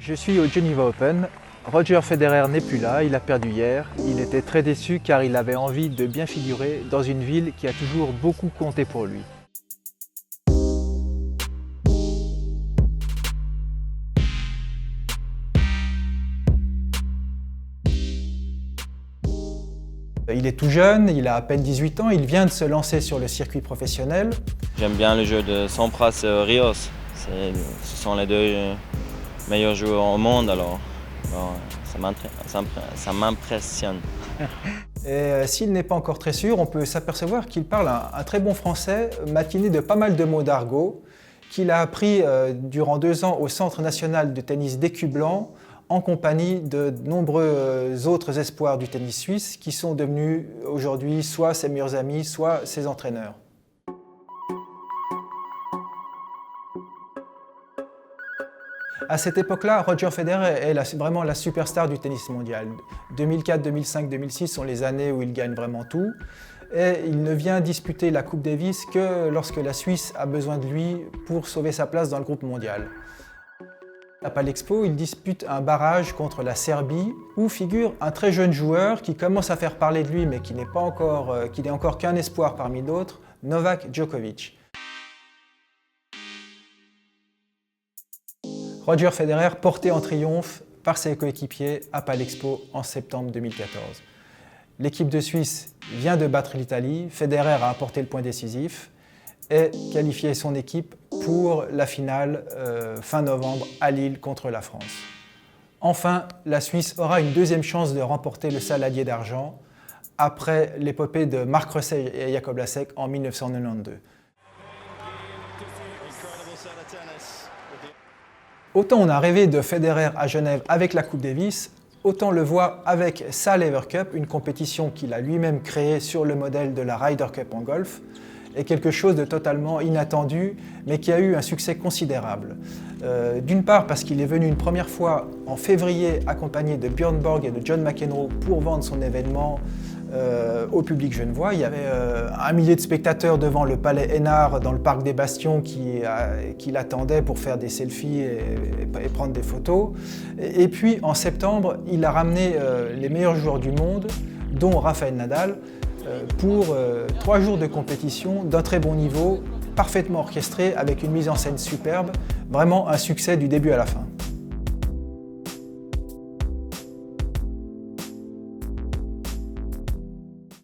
Je suis au Geneva Open. Roger Federer n'est plus là, il a perdu hier. Il était très déçu car il avait envie de bien figurer dans une ville qui a toujours beaucoup compté pour lui. Il est tout jeune, il a à peine 18 ans, il vient de se lancer sur le circuit professionnel. J'aime bien le jeu de Sampras et Rios. Ce sont les deux meilleurs joueurs au monde, alors ça m'impressionne. Et s'il n'est pas encore très sûr, on peut s'apercevoir qu'il parle un très bon français, matiné de pas mal de mots d'argot, qu'il a appris durant 2 ans au Centre national de tennis d'Écu Blanc, en compagnie de nombreux autres espoirs du tennis suisse qui sont devenus aujourd'hui soit ses meilleurs amis, soit ses entraîneurs. À cette époque-là, Roger Federer est vraiment la superstar du tennis mondial. 2004, 2005, 2006 sont les années où il gagne vraiment tout. Et il ne vient disputer la Coupe Davis que lorsque la Suisse a besoin de lui pour sauver sa place dans le groupe mondial. À Palexpo, il dispute un barrage contre la Serbie où figure un très jeune joueur qui commence à faire parler de lui mais qui n'est encore qu'un espoir parmi d'autres, Novak Djokovic. Roger Federer porté en triomphe par ses coéquipiers à Palexpo en septembre 2014. L'équipe de Suisse vient de battre l'Italie, Federer a apporté le point décisif et qualifié son équipe pour la finale fin novembre à Lille contre la France. Enfin, la Suisse aura une deuxième chance de remporter le saladier d'argent après l'épopée de Marc Rosset et Jakob Lasek en 1992. Autant on a rêvé de Federer à Genève avec la Coupe Davis, autant le voit avec sa Lever Cup, une compétition qu'il a lui-même créée sur le modèle de la Ryder Cup en golf, et quelque chose de totalement inattendu, mais qui a eu un succès considérable. D'une part parce qu'il est venu une première fois en février accompagné de Björn Borg et de John McEnroe pour vendre son événement au public genevois. Il y avait 1 millier de spectateurs devant le palais Hénard dans le parc des Bastions qui l'attendaient pour faire des selfies et prendre des photos. Et puis en septembre, il a ramené les meilleurs joueurs du monde, dont Rafael Nadal, pour 3 jours de compétition d'un très bon niveau, parfaitement orchestré, avec une mise en scène superbe, vraiment un succès du début à la fin.